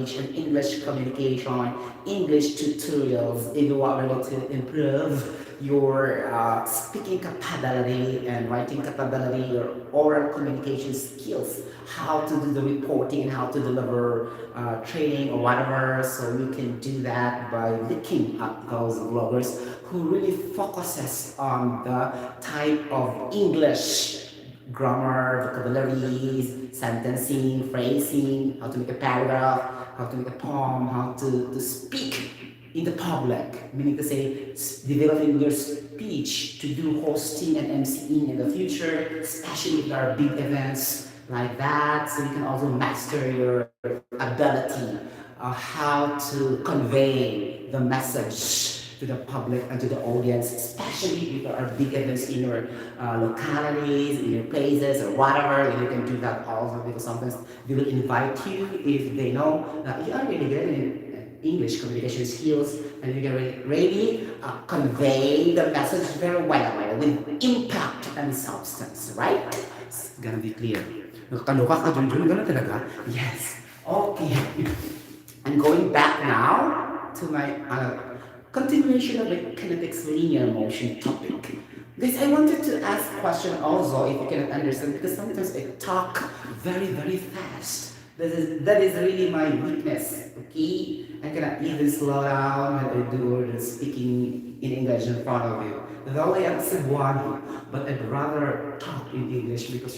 and English communication, English tutorials if you want really to improve your speaking capability and writing capability, your oral communication skills, how to do the reporting, how to deliver training or whatever. So you can do that by looking at those bloggers who really focuses on the type of English grammar, vocabularies, sentencing, phrasing, how to make a paragraph, how to make a poem, how to speak in the public, meaning to say developing your speech to do hosting and emceeing in the future, especially if there are big events like that. So you can also master your ability how to convey the message to the public and to the audience, especially if there are big events in your localities, in your places, or whatever. You can do that also because sometimes they will invite you if they know that you are really good in English communication skills and you can really convey the message very well with impact and substance, right? It's gonna be clear. Nakakaloka ka, Junjun, gano'n talaga? Yes. Okay. I'm going back now to my continuation of the kinetics linear motion topic. This I wanted to ask question also if you cannot understand because sometimes I talk very fast. That is really my weakness. Okay, I cannot even slow down when I do the speaking in English in front of you. Though I am Cebuano, but I'd rather talk in English because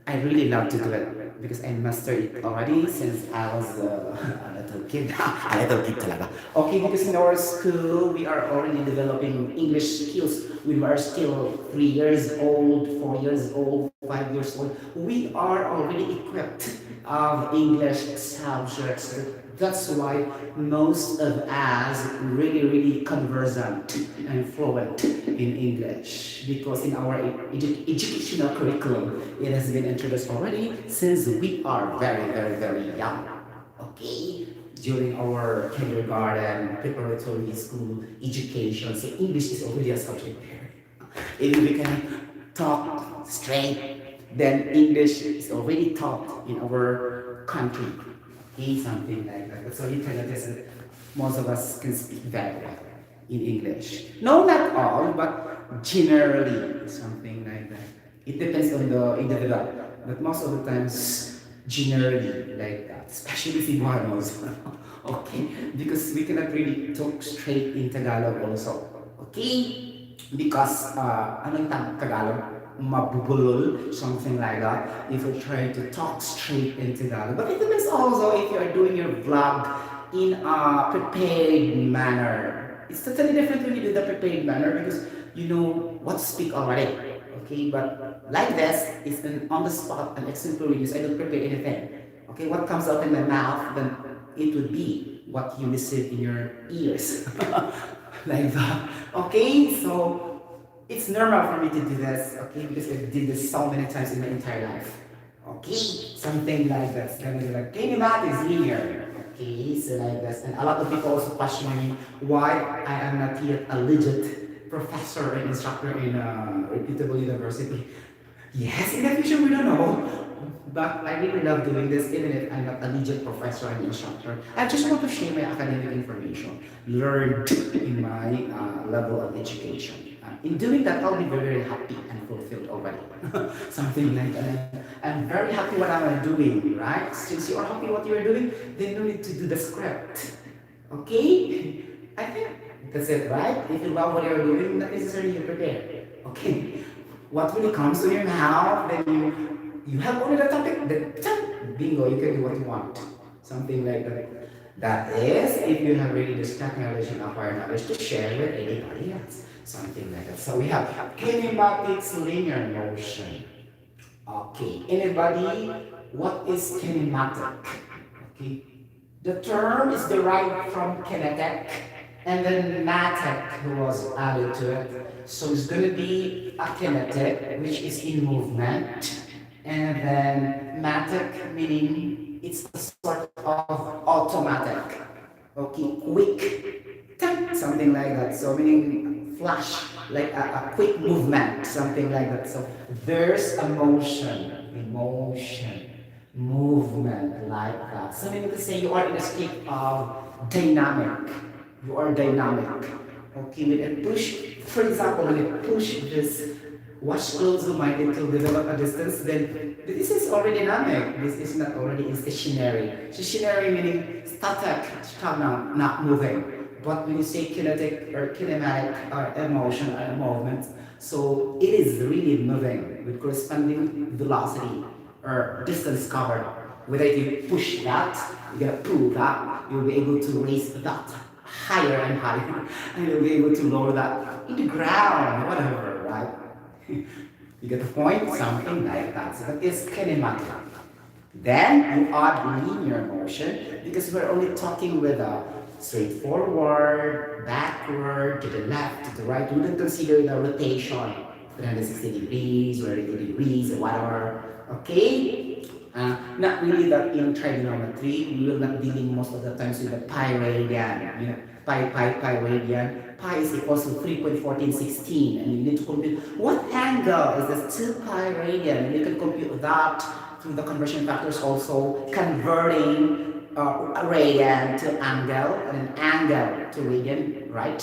I really love to do it because I mastered it already since I was a little kid. A little kid talaga. Okay, because in our school, we are already developing English skills. We are still 3 years old, 4 years old, 5 years old. We are already equipped of English subjects. That's why most of us really conversant and fluent in English because in our educational curriculum it has been introduced already since we are very young. Okay, during our kindergarten, preparatory school education, so English is already a subject there. If we can talk straight, then English is already taught in our country. Okay, something like that. So you can understand most of us can speak very well in English. No, not all, but generally something like that. It depends on the individual, but most of the times generally like that, especially Cebuanos. Okay, because we cannot really talk straight in Tagalog also. Okay, because ano yung Tagalog? Mabubulol, something like that, if you try to talk straight in Tagalog. But it depends also if you are doing your vlog in a prepared manner. It's totally different when you do the prepared manner because you know what to speak already. Okay, but like this, it's on the spot and it's simple use. I don't prepare anything. Okay, what comes out in my mouth, then it would be what you receive in your ears. Like that. Okay, so it's normal for me to do this, okay, because I did this so many times in my entire life. Okay, something like that. It's gonna be like Kinematics linear. Okay, so like this. And a lot of people also question me why I am not yet a legit professor and instructor in a reputable university. Yes, in the future we don't know. But I really love doing this even if I'm not a legit professor and instructor. I just want to share my academic information learned in my level of education. In doing that, I'll be very happy and fulfilled already. Something like that. I'm very happy what I'm doing, right? Since you are happy what you are doing, then you need to do the script. Okay? I think that's it, right? If you love what you're doing, not necessarily you prepare. Okay? What really comes to your mouth, then you have only the topic, then bingo, you can do what you want. Something like that. That is, if you have really this technology and acquired knowledge to share with anybody else. Something like that. So we have kinematics linear motion. Okay, anybody, what is kinematic? Okay, the term is derived from kinetic, and then matic was added to it. So it's going to be a kinetic, which is in movement, and then matic meaning it's a sort of automatic. Okay, quick, something like that. So meaning flash, like a quick movement, something like that. So there's a motion, emotion. movement like that. So meaning to say you are in a state of dynamic. You are dynamic. Okay, when you push, for example, when you push this watch close minded to develop a distance, then this is already dynamic. This is not already stationary. Stationary meaning static, stagnant, not moving. But when you say kinetic or kinematic or emotion or movement, so it is really moving with corresponding velocity or distance covered. Whether you push that, you're gonna pull that, you'll be able to raise that higher and higher, and you'll be able to lower that in the ground, whatever, right? You get the point? Something like that. So that is kinematic. Then you add linear motion because we're only talking with a straightforward, backward, to the left, to the right. We don't consider the rotation, 360 degrees or 80 degrees or whatever. Okay? Not really that in trigonometry. We will not dealing most of the times with the pi radian. You know, pi radian. Pi is equals to 3.1416, and you need to compute what angle is this 2 pi radian, and you can compute that through the conversion factors also, converting a radian to angle and an angle to radian, right?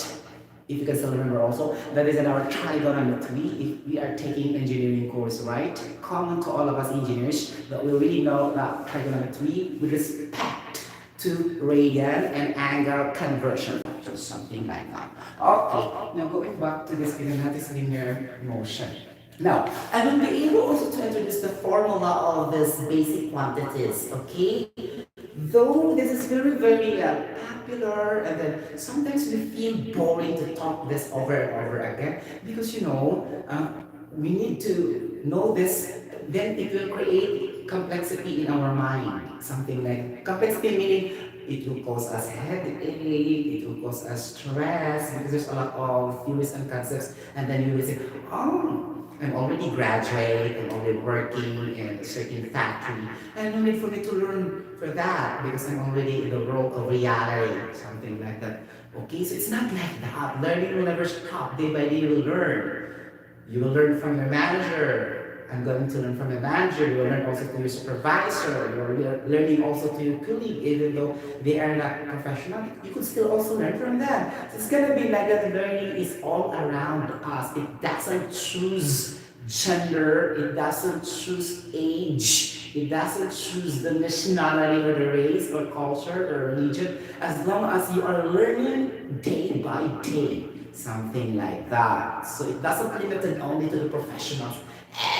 If you can still remember also, that is in our trigonometry, if we are taking engineering course, right? Common to all of us engineers, that we really know that trigonometry with respect to radian and angle conversion, so something like that. Okay, now going back to this kinematics linear motion. Now, I will be able also to introduce the formula of this basic quantities, okay? Though this is very, very popular, and then sometimes we feel boring to talk this over and over again because we need to know this. Then it will create complexity in our mind. Something like complexity meaning it will cause us headache, it will cause us stress because there's a lot of theories and concepts, and then you will say, oh. I'm already graduate, I'm already working in a certain factory, and no need for me to learn for that because I'm already in the world of reality, something like that. Okay, so it's not like that. Learning will never stop. Day by day you will learn. You will learn from your manager. I'm going to learn from your manager. You will learn also from your supervisor. You are learning also to your colleague, even though they are not professional. You could still also learn from them. So it's gonna be like that. Learning is all around us. It doesn't choose gender. It doesn't choose age. It doesn't choose the nationality or the race or culture or religion. As long as you are learning day by day, something like that. So it doesn't limit it only to the professionals.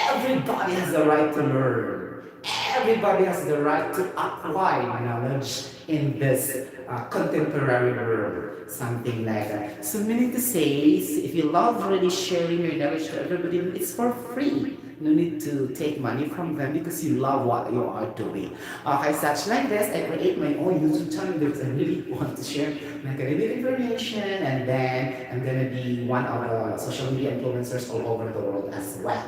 Everybody has the right to learn. Everybody has the right to acquire knowledge in this contemporary world. Something like that. So meaning to say, if you love really sharing your knowledge to everybody, it's for free. No need to take money from them because you love what you are doing. Okay, such like this, I create my own YouTube channel because I really want to share my academic information, and then I'm gonna be one of the social media influencers all over the world as well.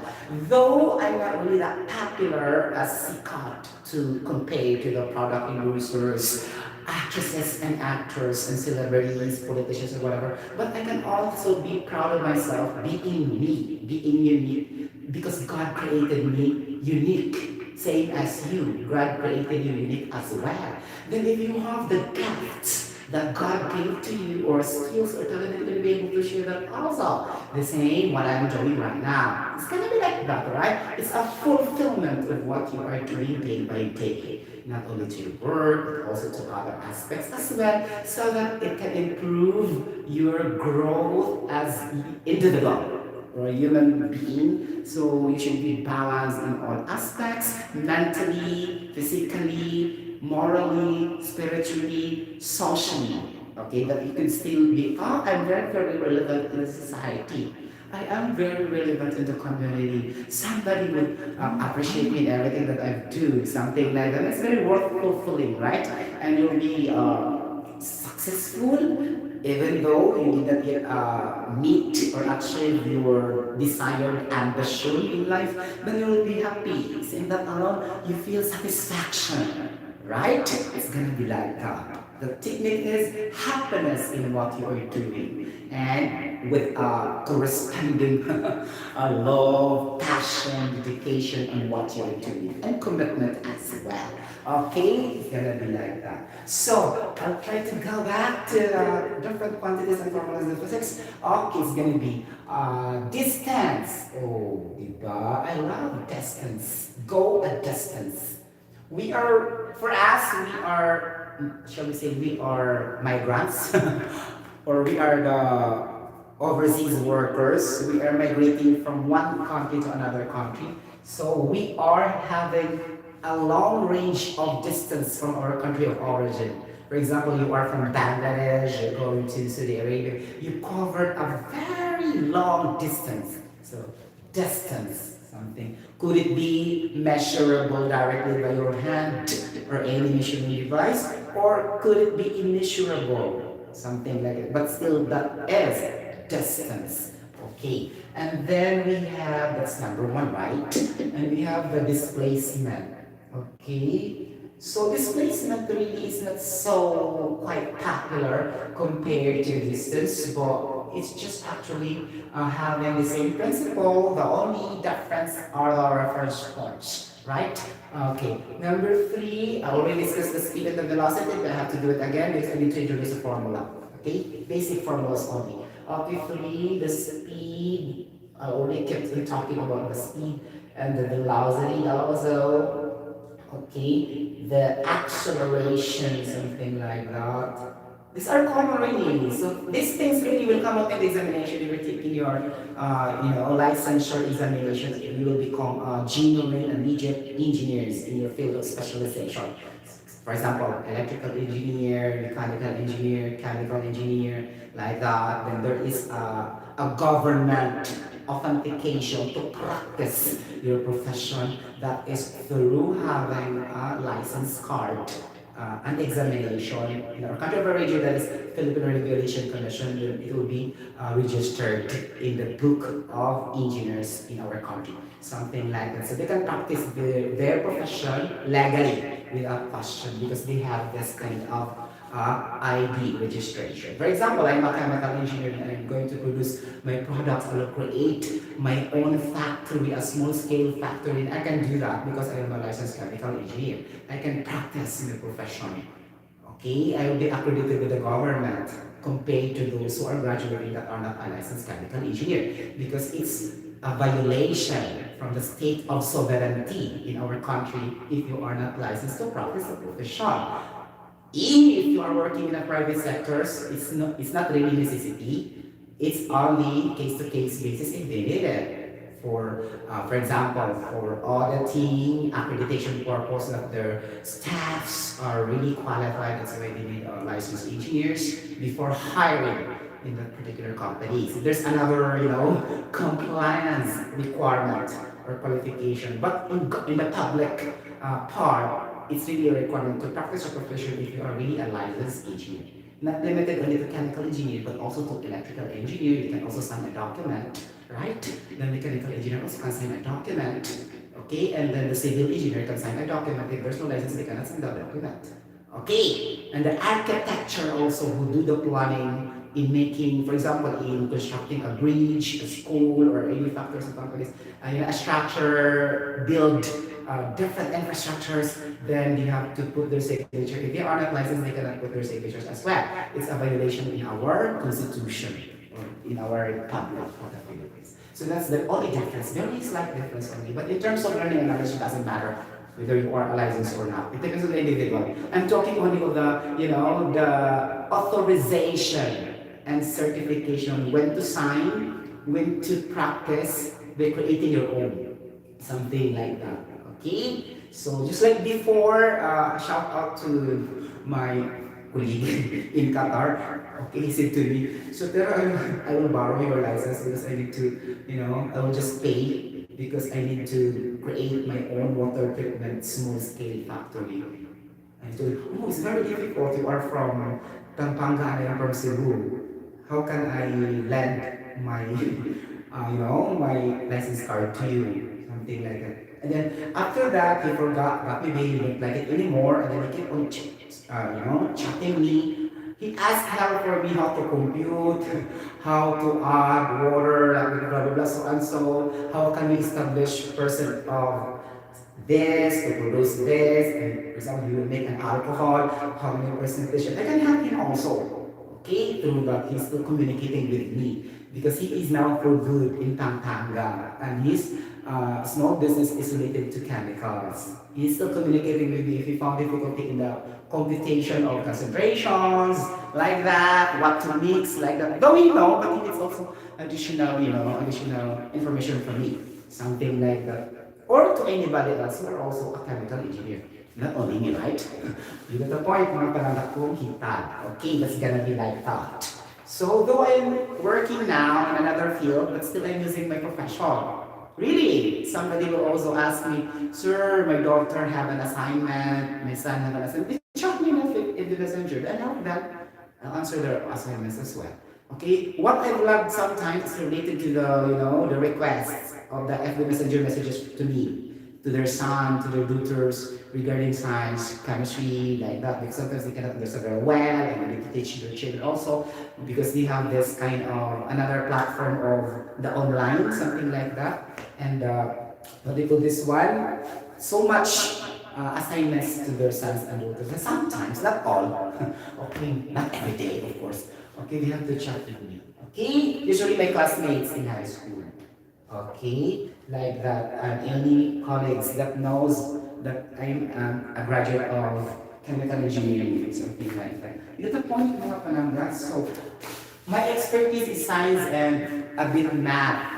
Though I'm not really that popular as CCOT to compare to the product endorsers, actresses and actors and celebrities, politicians or whatever, but I can also be proud of myself being me, being unique, because God created me unique, same as you. God created you unique as well. Then if you have the gifts that God gave to you or skills or talent, you're going to be able to share that also. The same what I'm doing right now. It's going to be like that, right? It's a fulfillment of what you are doing day by day. Not only to your work, but also to other aspects as well, so that it can improve your growth as individual or a human being. So you should be balanced in all aspects, mentally, physically, morally, spiritually, socially. Okay, that you can still be, oh, I'm very, very relevant in society. I am very relevant in the community. Somebody would appreciate me in everything that I do, something like that. It's very worth fulfilling, right? And you'll be successful, even though you did not yet meet or achieve your desired ambition in life, then you will be happy. Seeing that alone, you feel satisfaction, right? It's gonna be like that. The technique is happiness in what you are doing, and with corresponding love, passion, dedication in what you are doing, and commitment as well. Okay, it's gonna be like that. So I'll try to go back to different quantities and formulas in physics. Okay, it's gonna be distance. Oh, diba? I love distance. Go a distance. We are, for us, we are, shall we say, we are migrants, or we are the overseas workers. We are migrating from one country to another country. So we are having a long range of distance from our country of origin. For example, you are from Bangladesh, you're going to Saudi Arabia. You covered a very long distance. So distance, something. Could it be measurable directly by your hand or any measuring device? Or could it be immeasurable? Something like it. But still, that is distance. Okay. And then we have, that's number one, right? And we have the displacement. Okay. So displacement really is not so quite popular compared to distance, but it's just actually having the same principle. The only difference are the reference points, right? Okay. Number three, I already discussed the speed and the velocity, but I have to do it again because I need to introduce a formula. Okay, basic formulas only. Okay, three, the speed. I already kept on talking about the speed and the velocity also. Okay, the acceleration, something like that. These are common really. So these things really will come out in the examination. If you're taking your, licensure examination, you will become genuine and legit engineers in your field of specialization. For example, electrical engineer, mechanical engineer, chemical engineer, like that. Then there is a government authentication to practice your profession, that is through having a license card, an examination. In our country of origin, that is Philippine Regulation Commission, then it will be registered in the book of engineers in our country. Something like that. So they can practice their profession legally without question because they have this kind of ID registration. For example, I'm a chemical engineer and I'm going to produce my products. I will create my own factory, a small scale factory, and I can do that because I am a licensed chemical engineer. I can practice in the profession. Okay, I will be accredited with the government compared to those who are graduating that are not a licensed chemical engineer because it's a violation from the state of sovereignty in our country if you are not licensed to practice the profession. If you are working in a private sectors, it's not really necessity. It's only case-to-case basis if they need it. For example, for auditing, accreditation purpose that their staffs are really qualified, that's why they need licensed engineers before hiring in that particular company. So there's another, compliance requirement or qualification. But in the public part, it's really a requirement to practice your profession if you are really a licensed engineer. Not limited only to chemical engineer, but also to electrical engineer. You can also sign a document, right? The mechanical engineer also can sign a document, okay? And then the civil engineer can sign a document. If there's no license, they cannot sign the document. Okay, and the architecture also who do the planning in making, for example, in constructing a bridge, a school, or any factors and companies, a structure, build different infrastructures, then you have to put their signature. If they are not licensed, they cannot put their signatures as well. It's a violation in our constitution or in our republic of the Philippines. So that's the only difference, very slight difference only. But in terms of learning and knowledge, it doesn't matter whether you are a license or not. It depends on the individual. I'm talking only of the authorization and certification, when to sign, when to practice by creating your own, something like that. Okay? So just like before, shout out to my colleague in Qatar. Okay, he said to me, so there I will borrow your license because I need to, I will just pay because I need to create my own water treatment small scale factory. I told him, oh, it's very difficult. You are from Pampanga and I am from Cebu. How can I lend my, my license card to you? Something like that. And then after that, he forgot, but maybe he didn't like it anymore, and then he kept on chatting me. He asked help for me how to compute, how to add water, like blah blah blah, so and so. How can we establish percent of this to produce this? And for example, you will make an alcohol. How many percentage? I can help him also. Okay, through that he's still communicating with me because he is now for good in Pampanga and his small business is related to chemicals. He's still communicating with me if he found difficulty in the computation of concentrations, like that, what to mix, like that. Though we know, but it's also additional information for me, something like that. Or to anybody else who are also a chemical engineer. Not only me, right? You get the point, mga panganak kong hitad. Okay, that's gonna be like that. So, though I'm working now in another field, but still I'm using my profession. Really, somebody will also ask me, Sir, my daughter have an assignment, my son have an assignment. Chat me in the messenger. I know that. I'll answer their assignments as well. Okay, what I've loved sometimes is related to the requests of the FB Messenger messages to me, to their son, to their tutors regarding science, chemistry, like that. Because sometimes they cannot understand very well, and they need to teach their children also because they have this kind of another platform of the online, something like that. And what they call this one, so much assignments to their sons and daughters. And sometimes, not all, okay, not every day, of course. Okay, they have to chat with me. Okay, usually my classmates in high school. Okay, like that, and any colleagues that knows that I'm a graduate of chemical engineering, something like that. You get the point, mga pananggas. So, my expertise is science and a bit math.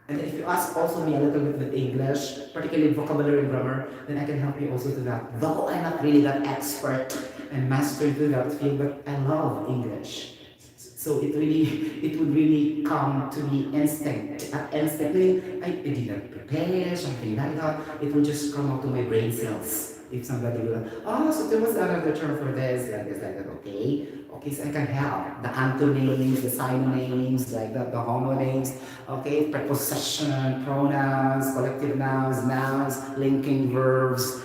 And if you ask also me a little bit with English, particularly vocabulary and grammar, then I can help you also to that. Though I'm not really that expert and master into that field, but I love English. So it would really come to me instantly. I did not prepare something like that. It will just come out to my brain cells. If somebody will, so there was another term for this, like this, like that. Okay, so I can help the antonyms, the synonyms, like that, the homonyms. Okay, preposition, pronouns, collective nouns, linking verbs,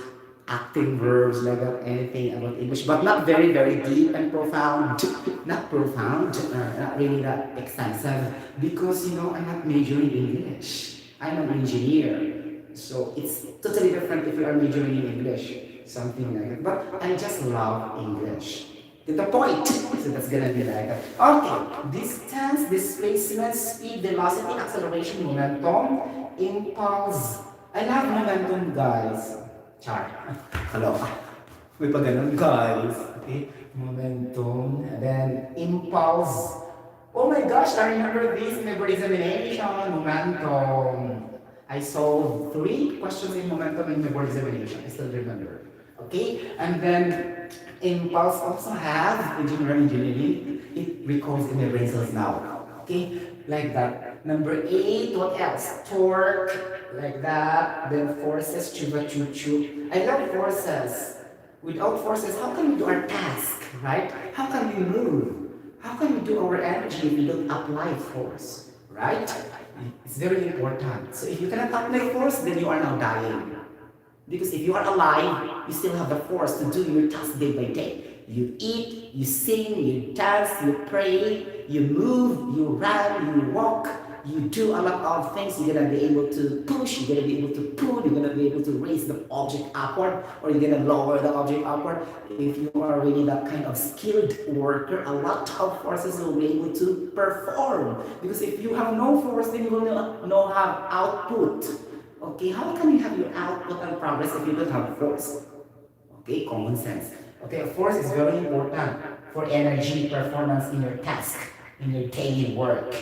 acting verbs, like that, anything about English, but not very, very deep and profound. Not profound, not really that extensive, because I'm not majoring in English. I'm an engineer. So it's totally different if you are majoring in English, something like that. But I just love English. To the point. So that's gonna be like that. Okay, distance, displacement, speed, velocity, acceleration, momentum, impulse. I love momentum, guys. Char. Hello. May pa ganun, guys. Okay. Momentum. And then impulse. Oh my gosh, I remember this in my board examination. Momentum. I solved 3 questions in momentum in my board examination. I still remember. Okay. And then impulse also have engineering. It recalls in my brain cells now. Okay. Like that. Number 8, what else? Torque, like that. Then forces, chuba choo choo. I love forces. Without forces, how can we do our task, right? How can we move? How can we do our energy if we don't apply force, right? It's very important. So if you cannot apply force, then you are now dying. Because if you are alive, you still have the force to do your task day by day. You eat, you sing, you dance, you pray, you move, you run, you walk, you do a lot of things. You're gonna be able to push, you're gonna be able to pull, you're gonna be able to raise the object upward, or you're gonna lower the object upward. If you are really that kind of skilled worker, a lot of forces will be able to perform. Because if you have no force, then you will not have output. Okay, how can you have your output and progress if you don't have force? Okay, common sense. Okay, force is very important for energy performance in your task, in your daily work.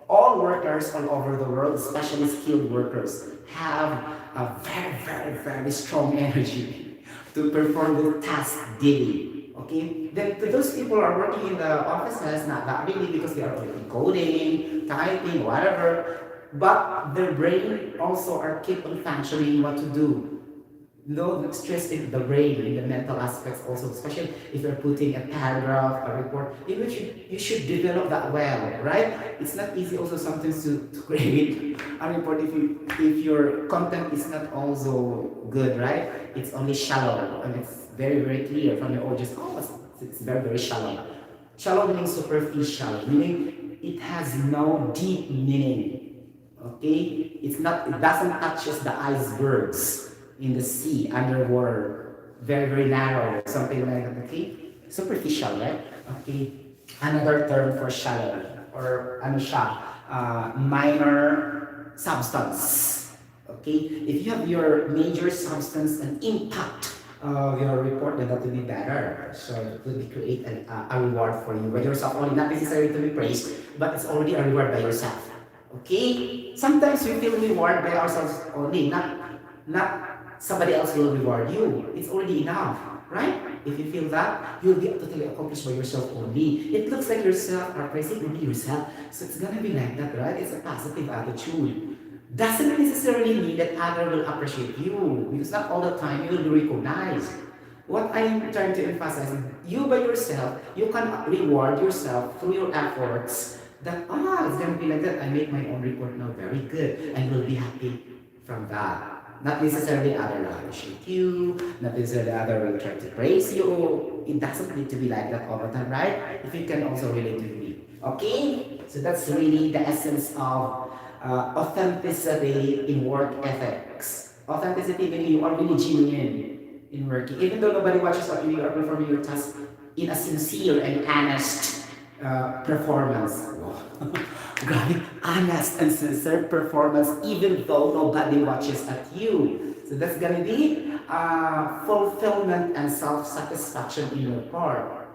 All workers all over the world, especially skilled workers, have a very, very, very strong energy to perform the task daily. Okay? Then to those people who are working in the offices, not that really because they are already coding, typing, whatever, but their brain also are keep on functioning what to do. No stress in the brain, in the mental aspects also, especially if you're putting a paragraph, a report, in which you should develop that well, right? It's not easy also sometimes to create a report if your content is not also good, right? It's only shallow and it's very, very clear from your audience. Oh, it's very, very shallow. Shallow meaning superficial, meaning it has no deep meaning. Okay? It doesn't touch just the icebergs in the sea, underwater. Very, very narrow, something like that. Okay? Superficial, right? Okay. Another term for shallow, or ano siya, minor substance. Okay? If you have your major substance and impact of your report, then that will be better. So it will create a reward for you by yourself only, not necessarily to be praised, but it's already a reward by yourself. Okay? Sometimes we feel reward by ourselves only, not somebody else will reward you. It's already enough, right? If you feel that, you'll be totally accomplished by yourself only. It looks like yourself are praising only yourself. So it's gonna be like that, right? It's a positive attitude. Doesn't necessarily mean that others will appreciate you, because not all the time you will be recognized. What I'm trying to emphasize, you by yourself, you can reward yourself through your efforts. That it's gonna be like that. I make my own report now very good, and will be happy from that. Not necessarily other will appreciate you, not necessarily other will try to praise you. It doesn't need to be like that all the time, right? If you can also relate to me. Okay? So that's really the essence of authenticity in work ethics. Authenticity meaning you are really genuine in working. Even though nobody watches what you are performing your task in a sincere and honest performance. Grabe, honest and sincere performance even though nobody watches at you. So that's gonna be fulfillment and self-satisfaction in your part.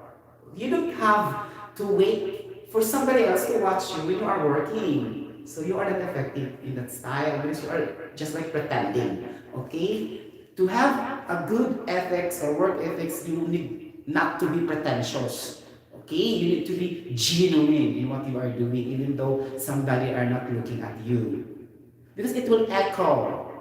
You don't have to wait for somebody else to watch you when you are working. So you are not effective in that style because you are just like pretending. Okay? To have a good ethics or work ethics, you need not to be pretentious. Okay? You need to be genuine in what you are doing, even though somebody are not looking at you. Because it will echo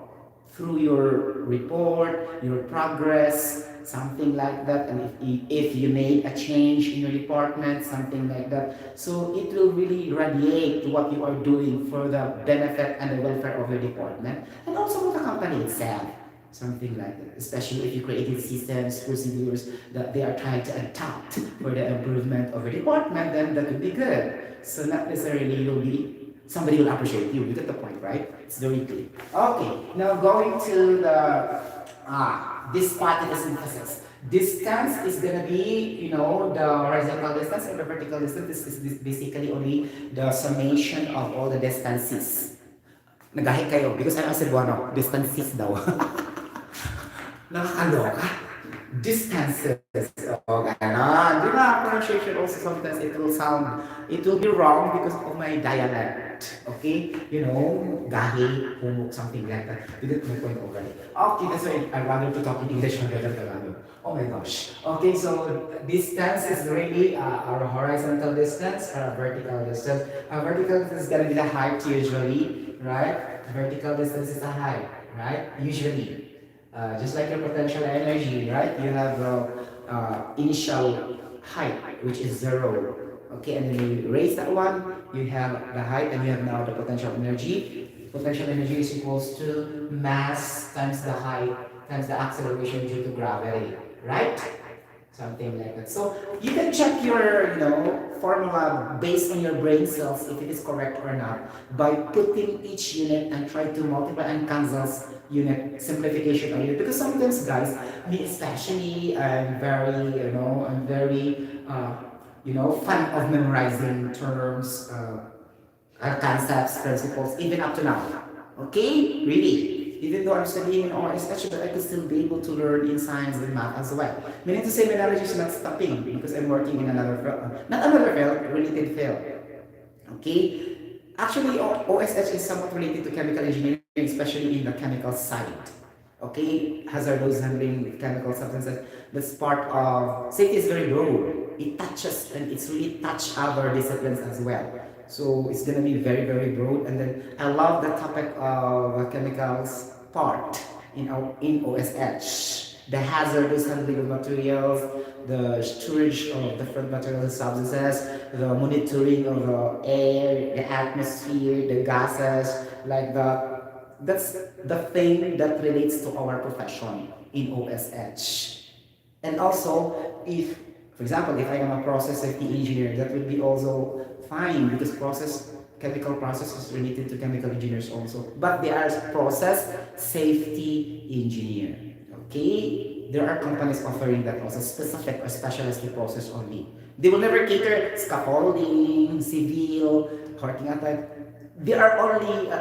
through your report, your progress, something like that. And if you made a change in your department, something like that. So it will really radiate to what you are doing for the benefit and the welfare of your department and also for the company itself. Something like that, especially if you created systems, procedures that they are trying to adopt for the improvement of your department, then that would be good. So not necessarily you'll be somebody will appreciate you. You get the point, right? It's very clear. Okay, now going to the this part of the synthesis. Distance is gonna be, the horizontal distance and the vertical distance. This is basically only the summation of all the distances. Nagahe kayo because I'm a Cebuano, distances daw. Nakakaloka. Distances. O, ganon. Di ba? Pronunciation also sometimes it will be wrong because of my dialect. Okay? Gahe, humok, something like that. You get my point already. Okay, that's why I wanted to talk in English rather than Tagalog. Oh my gosh. Okay, so distance is really our horizontal distance, our vertical distance. Our vertical distance is gonna be the height usually, right? Vertical distance is the height, right? Usually. Just like your potential energy, right? You have initial height, which is 0. Okay, and then you raise that one, you have the height, and you have now the potential energy. Potential energy is equals to mass times the height times the acceleration due to gravity, right? Something like that. So you can check your, formula based on your brain cells if it is correct or not by putting each unit and try to multiply and cancel unit simplification of unit. Because sometimes, guys, me especially, I'm very, fan of memorizing terms, concepts, principles, even up to now. Okay, really. Even though I'm studying in OSH, but I could still be able to learn in science and math as well. Meaning to say, my knowledge is not stopping because I'm working in another field, not another field, related field. Okay? Actually, OSH is somewhat related to chemical engineering, especially in the chemical side. Okay? Hazardous handling chemical substances. That's part of, safety is very broad. It touches and it's really touched other disciplines as well. So it's gonna be very, very broad. And then I love the topic of chemicals part in OSH. The hazardous handling of materials, the storage of different materials and substances, the monitoring of the air, the atmosphere, the gases, like that's the thing that relates to our profession in OSH. And also, if, for example, if I am a process safety engineer, that would be also fine because chemical process is related to chemical engineers also. But they are process safety engineer. Okay? There are companies offering that also specific or specialist process only. They will never cater scaffolding, civil, horting attack. They are only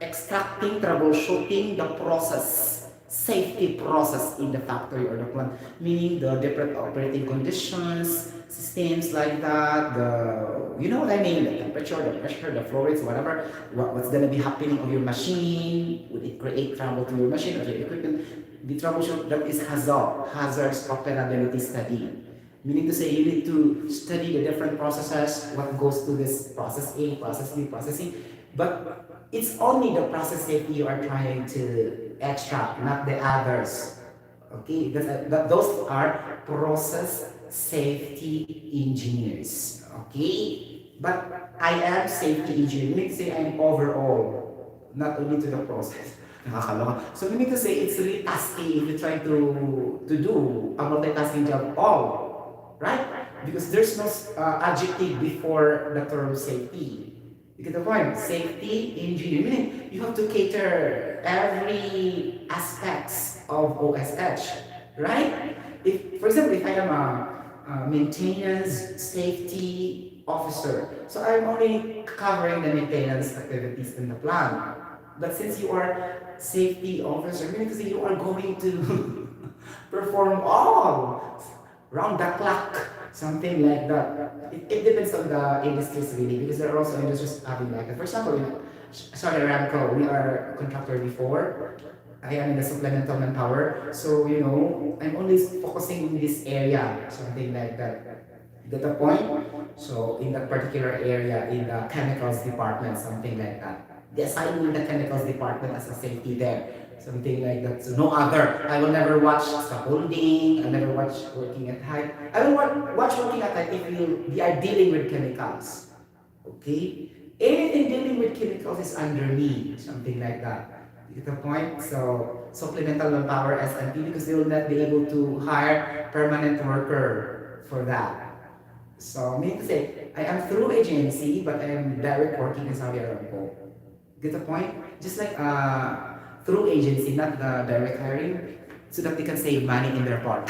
extracting, troubleshooting the process, safety process in the factory or the plant, meaning the different operating conditions, systems like that, you know what I mean, the temperature, the pressure, the flow rates, whatever, what's going to be happening on your machine, would it create trouble to your machine or your equipment, the troubleshoot, that is hazards operability study. Meaning to say you need to study the different processes, what goes to this process A, process B, process C. But it's only the process safety you are trying to extract, not the others. Okay, those are process safety engineers. Okay, but I am safety engineer. Meaning to say I'm overall, not only to the process. Nakakaloka. So meaning to say it's really tasky if you try to do a multitasking job all, right? Because there's no adjective before the term safety. You get the point? Safety engineer, meaning you have to cater every aspects of OSH, right? If, for example, if I am a maintenance safety officer, so I'm only covering the maintenance activities in the plant. But since you are safety officer, meaning to say you are going to perform all round the clock, something like that. It depends on the industries really, because there are also industries having like that. For example, sorry, Ramco, we are a contractor before. I am in the supplemental manpower, so I'm only focusing in this area, something like that. Get the point? So in that particular area, in the chemicals department, something like that. They assign me in the chemicals department as a safety there, something like that. So no other. I will never watch scaffolding. I'll never watch working at height. I will watch working at height if we are dealing with chemicals. Okay? Anything dealing with chemicals is under me, something like that. You get the point? So supplemental manpower SNP because they will not be able to hire permanent worker for that. So meaning to say, I am through agency, but I am direct working in Saudi Aramco. Get the point? Just like through agency, not the direct hiring, so that they can save money in their part.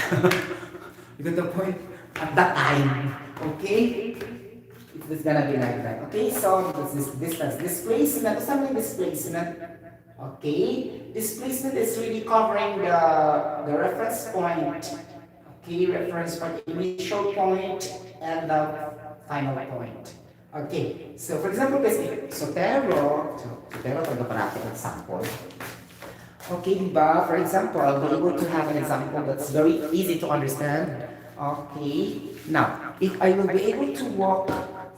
You get the point? At that time, okay? It's gonna be like that. Okay, so this distance. Displacement, something displacement. Okay, displacement is really covering the reference point. Okay, reference point, initial point, and the final point. Okay, so for example, Sotero, for the practical example. Okay, diba? For example, I'll be able to have an example that's very easy to understand. Okay, now, if I will be able to walk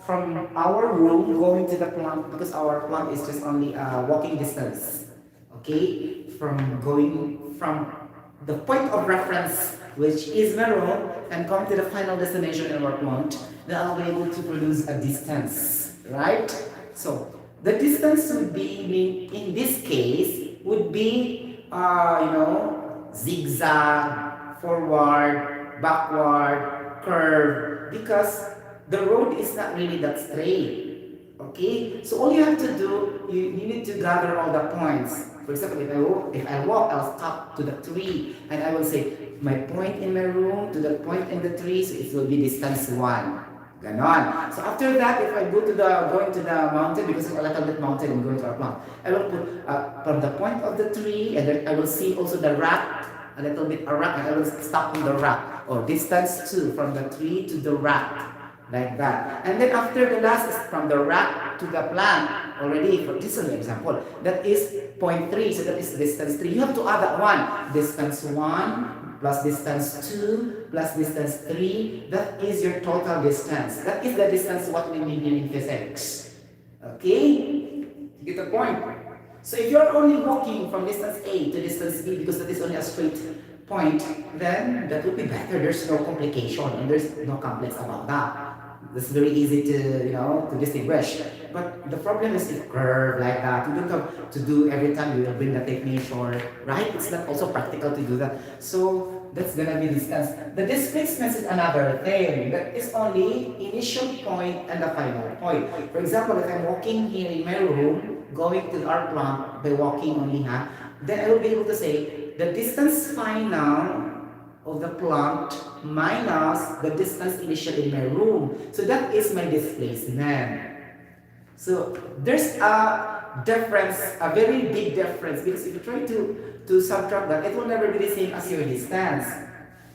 from our room going to the plant, because our plant is just only walking distance. Okay, from the point of reference, which is my room, and come to the final destination in our plant, then I'll be able to produce a distance, right? So the distance would be, in this case, would be, zigzag, forward, backward, curve, because the road is not really that straight. Okay, so all you have to do, you need to gather all the points. For example, if I walk, I'll stop to the tree, and I will say my point in my room to the point in the tree, so it will be distance 1. Ganon. So after that, if I going to the mountain, because it's a little bit mountain and going to our plant, I will put from the point of the tree, and then I will see also the rock, a little bit a rock, and I will stop on the rock, or distance 2 from the tree to the rock. Like that. And then after the last is from the rock to the plant. Already, for this is an example. That is 0.3, so that is distance 3. You have to add that one. Distance 1 plus distance 2 plus distance 3. That is your total distance. That is the distance what we mean in physics. Okay? You get the point? So if you're only walking from distance A to distance B, because that is only a straight point, then that would be better. There's no complication and there's no complex about that. That's very easy to distinguish. But the problem is if curve like that, you don't have to do every time you will bring the tape measure, right? It's not also practical to do that. So that's gonna be distance. The displacement is another thing. That is only initial point and the final point. For example, if I'm walking here in my room, going to our plant by walking only, then I will be able to say the distance final of the plant minus the distance initial in my room. So that is my displacement. So there's a difference, a very big difference, because if you try to subtract that, it will never be the same as your distance.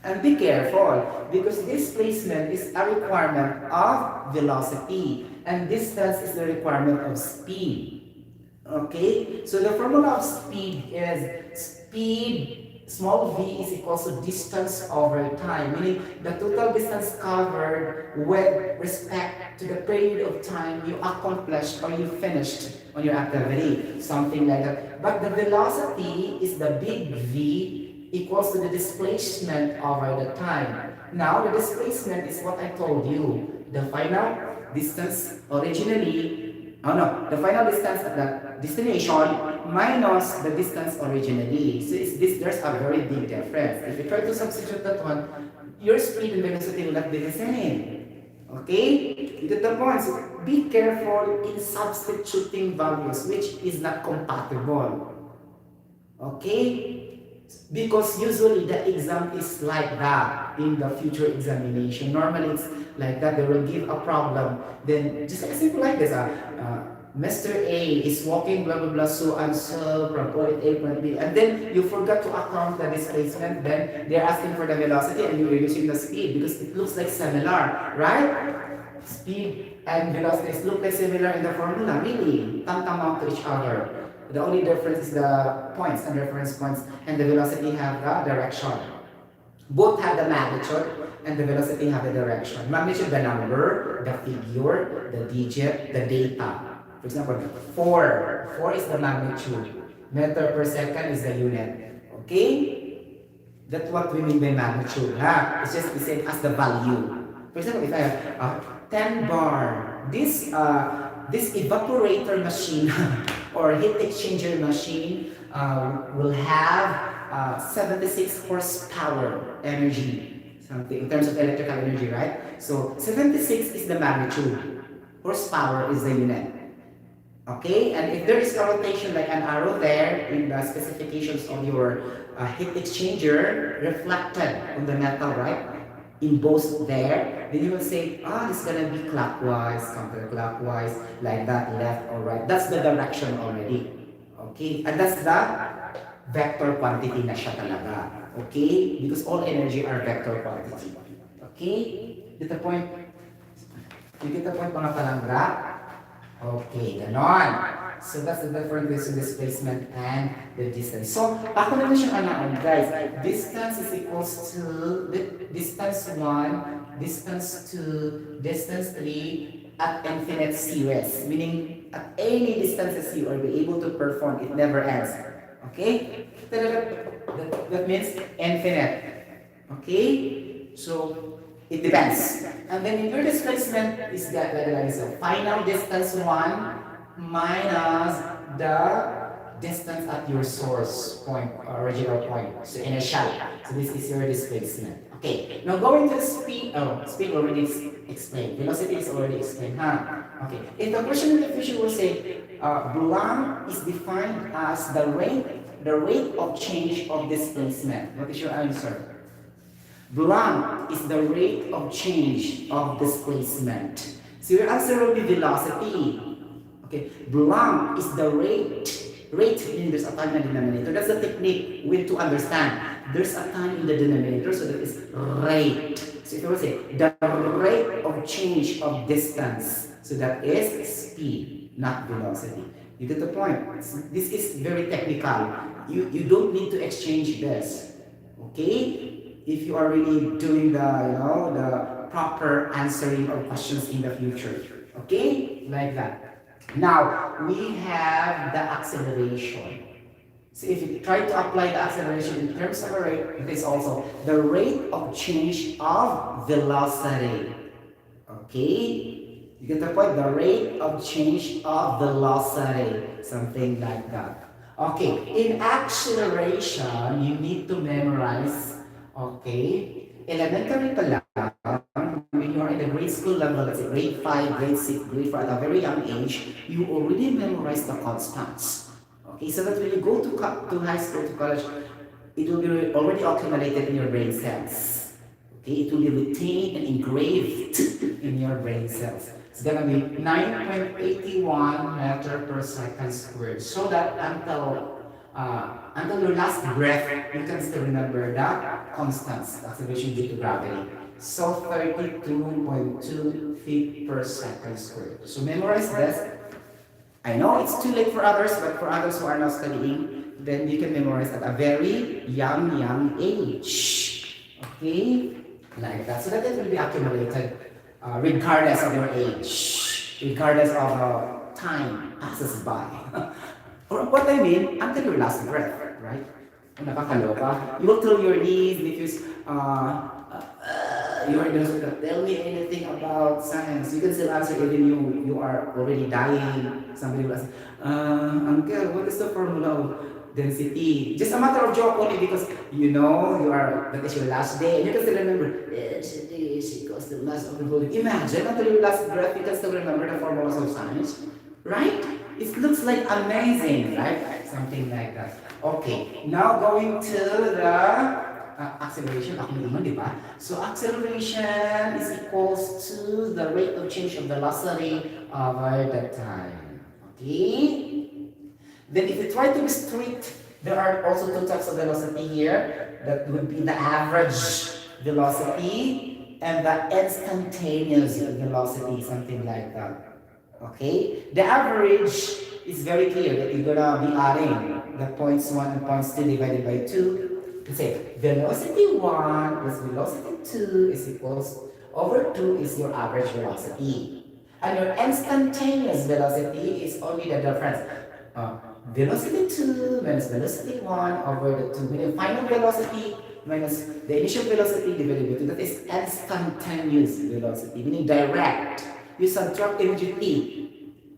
And be careful, because displacement is a requirement of velocity, and distance is the requirement of speed. Okay? So the formula of speed is speed small v is equal to distance over time, meaning the total distance covered with respect to the period of time you accomplished or you finished on your activity, something like that. But the velocity is the big V equals to the displacement over the time. Now the displacement is what I told you. The final distance originally, the final distance at the destination minus the distance originally. So there's a very big difference. If you try to substitute that one, your speed and velocity will not be the same. Okay? You get the point. So be careful in substituting values which is not compatible. Okay? Because usually the exam is like that in the future examination. Normally it's like that. They will give a problem. Then just simple like this. Mr. A is walking blah blah blah so and so from point A point B, and then you forgot to account the displacement. Then they're asking for the velocity and you're using the speed because it looks like similar, right? Speed and velocity look like similar in the formula, really tantamount to each other. The only difference is the points and reference points, and the velocity have the direction. Both have the magnitude and the velocity have the direction. Magnitude, the number, the figure, the digit, the data. For example, 4 is the magnitude. Meter per second is the unit. Okay? That's what we mean by magnitude. It's just the same as the value. For example, if I have 10 bar, this evaporator machine or heat exchanger machine will have 76 horsepower energy, something in terms of electrical energy, right? So 76 is the magnitude. Horsepower is the unit. Okay, and if there is a rotation like an arrow there in the specifications of your heat exchanger reflected on the metal, right? In both there, then you will say, this is gonna be clockwise, counterclockwise, like that, left or right. That's the direction already. Okay, and that's the vector quantity na siya talaga. Okay, because all energy are vector quantity. Okay, get the point? You get the point, mga palangga? Okay, ganon. So that's the difference between displacement and the distance. So, ako naman siyang alaan, guys. Distance is equals to distance 1, distance 2, distance 3 at infinite series. Meaning, at any distances you are be able to perform, it never ends. Okay? That means infinite. Okay? So, it depends. And then in your displacement is that so final distance 1 minus the distance at your source point, original point. So initial. So this is your displacement. Okay. Now going to the speed. Speed already explained. Velocity is already explained. Okay. If the question in the future will say, blank is defined as the rate of change of displacement. What is your answer? Blank is the rate of change of displacement. So your answer will be velocity. Okay, blank is the rate. Rate means there's a time in the denominator. That's the technique we to understand. There's a time in the denominator, so that is rate. So if you will say the rate of change of distance, so that is speed, not velocity. You get the point? This is very technical. You don't need to exchange this. Okay? If you are really doing the proper answering of questions in the future. Okay? Like that. Now, we have the acceleration. So if you try to apply the acceleration in terms of a rate, it is also the rate of change of velocity. Okay? You get the point? The rate of change of velocity. Something like that. Okay, in acceleration, you need to memorize Okay? Elementary pa lang, when you are in the grade school level, let's say grade 5, grade 6, grade 4, at a very young age, you already memorize the constants. Okay, so that when you go to high school, to college, it will be already accumulated in your brain cells. Okay, it will be retained and engraved in your brain cells. It's gonna be 9.81 meter per second squared. So that until your last breath, you can still remember the constants, the acceleration due to gravity. So 32.2 feet per second squared. So memorize this. I know it's too late for others, but for others who are not studying, then you can memorize at a very young age. Okay? Like that. So that it will be accumulated regardless of your age, regardless of time passes by. Or what I mean, until your last breath, right? Kung nakakaloka, you will tell your knees because you are just gonna tell me anything about science. You can still answer even you are already dying. Somebody will ask, Uncle, what is the formula of density? Just a matter of joke only because that is your last day and you can still remember density is equals to mass of the volume. Imagine until your last breath you can still remember the formulas of science, right? It looks like amazing, right? Something like that. Okay, now going to the acceleration. Ako naman, di ba? So acceleration is equals to the rate of change of velocity over the time. Okay? Then if you try to be strict, there are also two types of velocity here. That would be the average velocity and the instantaneous velocity, something like that. Okay? The average is very clear that you're gonna be adding the points 1 and points 2 divided by 2. Let's say velocity 1 plus velocity 2 is equals over 2 is your average velocity. And your instantaneous velocity is only the difference. Velocity 2 minus velocity 1 over the 2, meaning final velocity minus the initial velocity divided by 2. That is instantaneous velocity, meaning direct. You subtract immediately.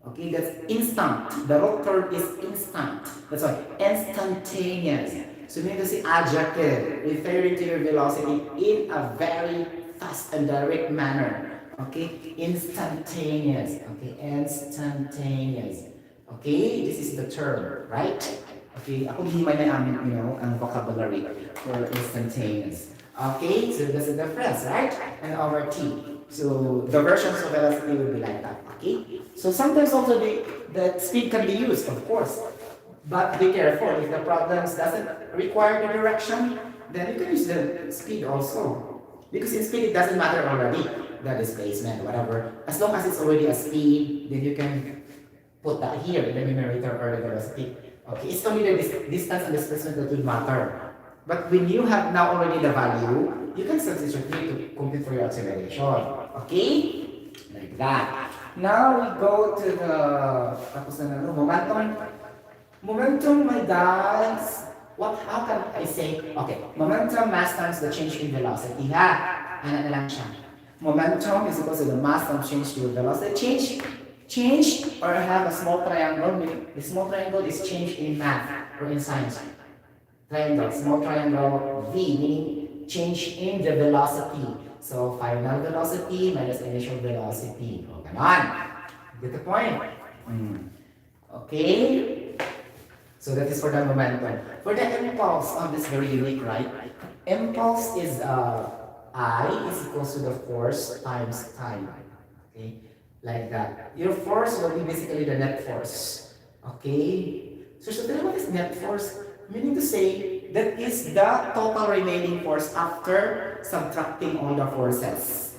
Okay, that's instant. The root term is instant. That's why instantaneous. So meaning to say adjective, referring to your velocity in a very fast and direct manner. Okay, instantaneous. Okay, instantaneous. Okay, this is the term, right? Okay, ako hihimay na amin, ang vocabulary for instantaneous. Okay, so that's the difference, right? And over t. So the versions of velocity will be like that. Okay, so sometimes also the speed can be used, of course, but be careful. If the problems doesn't require the direction, then you can use the speed also. Because in speed it doesn't matter already the displacement, whatever. As long as it's already a speed, then you can put that here in the numerator or the velocity. Okay, it's only the distance and displacement that will matter. But when you have now already the value, you can substitute here to compute for your acceleration. Okay? Like that. Now we go to the momentum. Momentum, my guys. How can I say? Okay, momentum mass times the change in velocity. Ha? Ano na lang siya? Momentum is equal to the mass times change to velocity. Change or have a small triangle. The small triangle is change in math or in science. Triangle, small triangle V, meaning change in the velocity. So final velocity minus initial velocity. O, ganon. Get the point? Okay? So that is for the momentum. For the impulse, this is very unique, right? Impulse is I is equals to the force times time. Okay? Like that. Your force will be basically the net force. Okay? So what is net force? Meaning to say, that is the total remaining force after subtracting all the forces.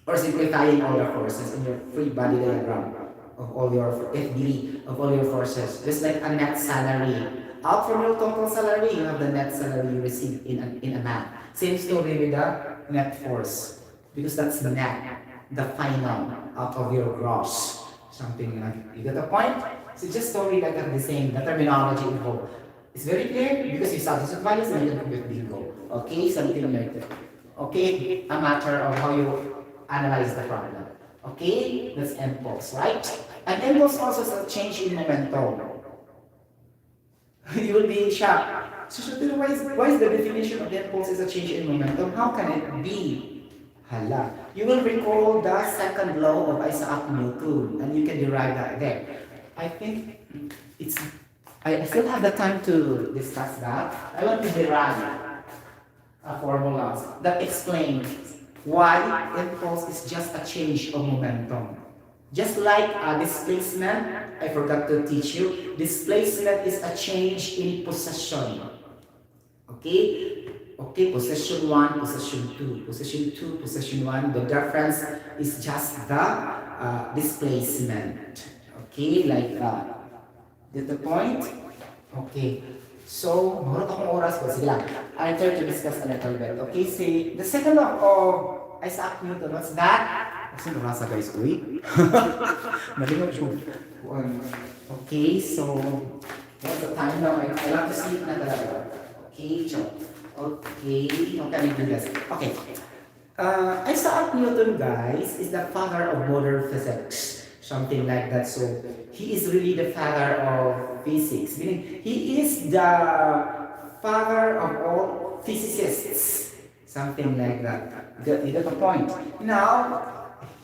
Or simplifying all the forces in your free body diagram of all your FD of all your forces. Just like a net salary. Out from your total salary, you have the net salary you receive in a math. Same story with the net force. Because that's the net, the final out of your gross. Something like, you get the point? So just story like the same, the terminology involved. It's very clear because you substitute values and you can compute bingo. Okay, something like that. Okay, a matter of how you analyze the problem. Okay, that's impulse, right? And impulse also is a change in momentum. You will be shocked. So, why is the definition of the impulse is a change in momentum? How can it be? Hala. You will recall the second law of Isaac Newton, and you can derive that there. I think it's. I still have the time to discuss that. I want to derive a formula that explains why impulse is just a change of momentum. Just like a displacement, I forgot to teach you, displacement is a change in possession. Okay? Okay, possession 1, possession 2, possession 2, possession 1. The difference is just the displacement. Okay, like that. Get the point? Okay. So, marot akong oras ko. Sige lang. I try to discuss a little bit. Okay, see, the second law of Isaac Newton, what's that? Kasi nabasa guys, uy. Nalingon siya. Okay, so, what's the time now? I love to sleep na talaga. Okay, so, okay, how can I do this? Okay. Isaac Newton, guys, is the father of modern physics. Something like that. So, he is really the father of physics. Meaning, he is the father of all physicists. Something like that. You got the point. Now,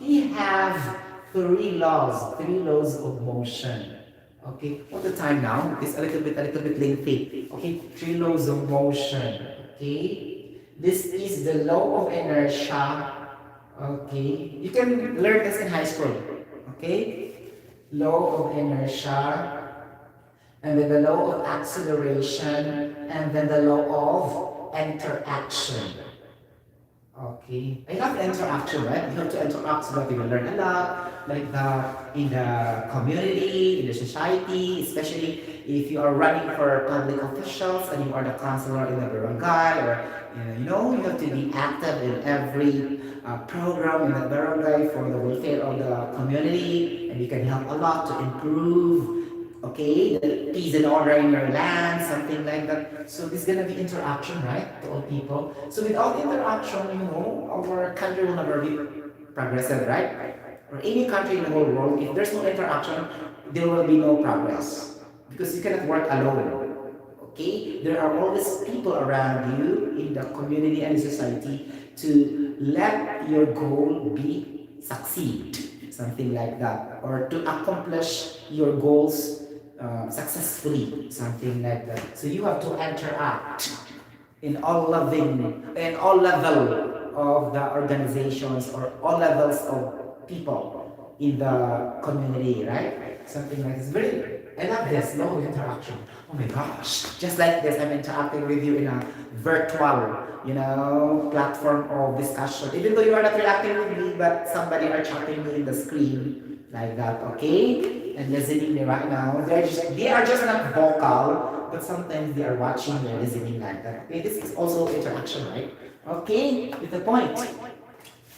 he have three laws of motion. Okay, what the time now? It's a little bit lengthy. Okay, three laws of motion. Okay, this is the law of inertia. Okay, you can learn this in high school. Okay, law of inertia, and then the law of acceleration, and then the law of interaction. Okay, I love interaction, right? You have to interact so that you will learn a lot, like that in the community, in the society, especially if you are running for public officials and you are the counselor in the barangay, or you have to be active in every program in the barangay for the welfare of the community, and you can help a lot to improve, okay, the peace and order in your land, something like that. So this is gonna be interaction, right, to all people. So without interaction, our country will never be progressive, right? Or any country in the whole world, if there's no interaction, there will be no progress because you cannot work alone. Okay, there are always people around you in the community and society to let your goal be succeed, something like that, or to accomplish your goals successfully, something like that. So you have to interact in all level of the organizations or all levels of people in the community, right? Something like this. I love this, no interaction. Oh my gosh. Just like this, I'm interacting with you in a virtual, platform of discussion. Even though you are not interacting with me, but somebody are chatting me in the screen like that, okay? And listening me right now. They are just not vocal, but sometimes they are watching or listening like that. Okay, this is also interaction, right? Okay, with the point.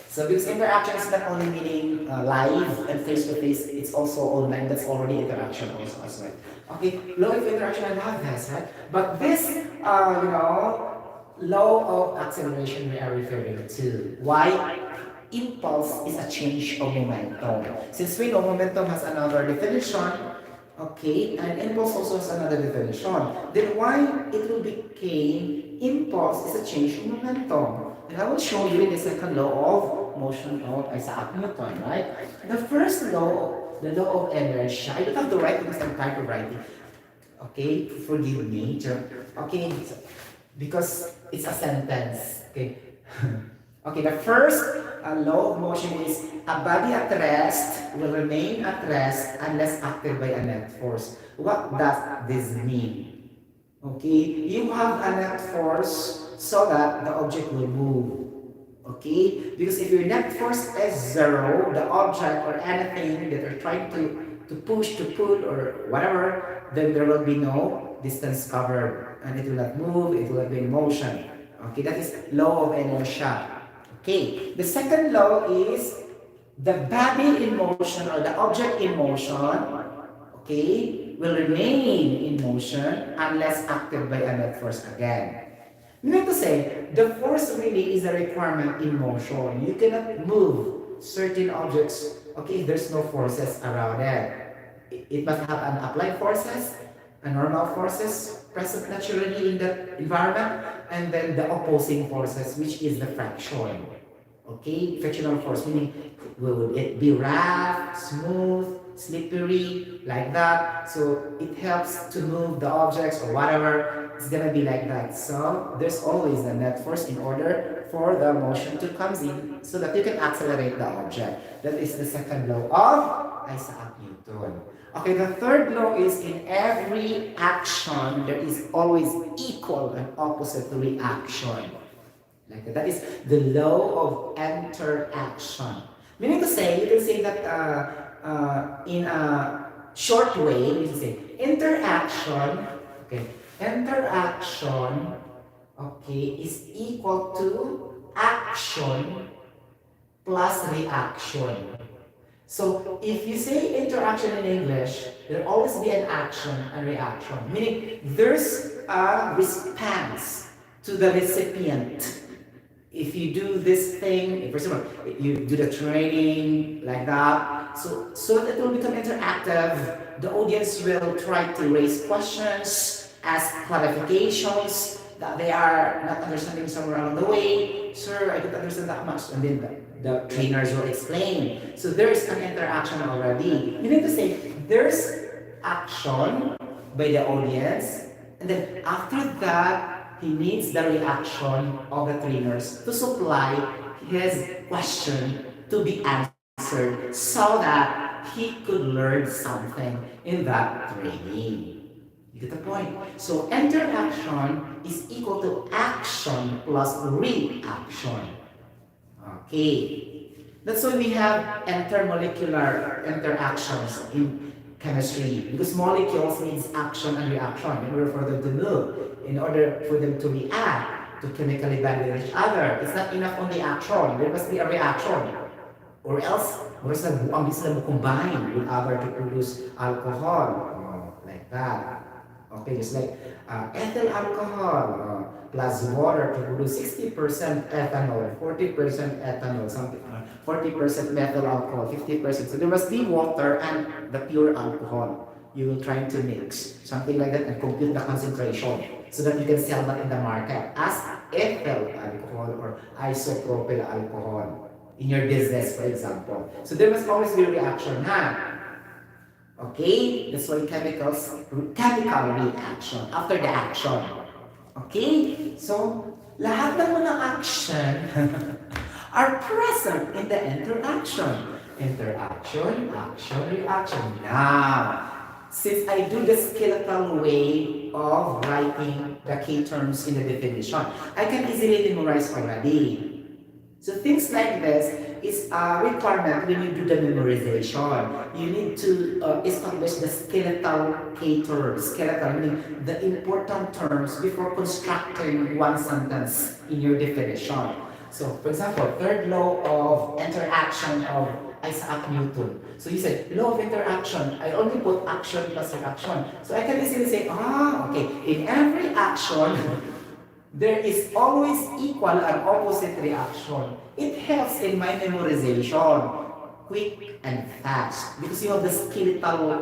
So because interaction is not only meaning live and face-to-face, it's also online. That's already interaction also as well. Okay, law of interaction, I love this, right? But this, law of acceleration we are referring to. Why? Impulse is a change of momentum. Since we know momentum has another definition, okay, and impulse also has another definition, then why it will become impulse is a change of momentum? And I will show you in the second law of motion of Isaac Newton, right? The first law, the law of inertia, I don't have to write because I'm tired of writing. Okay, forgive me. Okay, because it's a sentence. Okay. Okay, the first law of motion is a body at rest will remain at rest unless acted by a net force. What does this mean? Okay, you have a net force so that the object will move. Okay, because if your net force is zero, the object or anything that you're trying to push, to pull, or whatever, then there will be no distance covered, and it will not move, it will not be in motion. Okay, that is law of inertia. Okay, the second law is the body in motion or the object in motion, okay, will remain in motion unless acted by a net force again. Meaning to say, the force really is a requirement in motion. You cannot move certain objects, okay, if there's no forces around it. It must have an applied forces normal forces present naturally in the environment, and then the opposing forces, which is the friction. Okay, frictional force, meaning will it be rough, smooth, slippery, like that. So it helps to move the objects or whatever. It's gonna be like that. So there's always a net force in order for the motion to come in, so that you can accelerate the object. That is the second law of Isaac Newton. Okay, the third law is in every action there is always equal and opposite reaction. Like that. That is the law of interaction. Meaning to say, you can say that in a short way, you can say interaction. Okay, interaction. Okay, is equal to action plus reaction. So if you say interaction in English, there'll always be an action and reaction, meaning there's a response to the recipient. If you do this thing, for example, you do the training like that, so that it will become interactive. The audience will try to raise questions, ask clarifications that they are not understanding somewhere along the way. Sir, I don't understand that much, and then the trainers will explain. So there is an interaction already. You need to say there's action by the audience, and then after that, he needs the reaction of the trainers to supply his question to be answered so that he could learn something in that training. You get the point? So interaction is equal to action plus reaction. Okay. That's why we have intermolecular interactions in chemistry, because molecules needs action and reaction in order for them to move, in order for them to react, to chemically bond with each other. It's not enough on the action, there must be a reaction. Or else, ang sila combine with other to produce alcohol, like that. Okay, just like ethyl alcohol plus water to produce 60% ethanol, 40% ethanol, something, 40% methyl alcohol, 50%. So there must be water and the pure alcohol. You will try to mix something like that and compute the concentration so that you can sell that in the market as ethyl alcohol or isopropyl alcohol in your business, for example. So there must always be a reaction, huh? Okay? That's why chemical reaction, after the action. Okay? So, lahat ng mga action are present in the interaction. Interaction, action, reaction. Now, since I do the skeletal way of writing the key terms in the definition, I can easily memorize already. So things like this is a requirement when you do the memorization. You need to establish the skeletal key terms. Skeletal meaning the important terms before constructing one sentence in your definition. So for example, third law of interaction of Isaac Newton. So you said, law of interaction, I only put action plus reaction. So I can easily say, okay, in every action, there is always equal and opposite reaction. It helps in my memorization, quick and fast, because you have the skeletal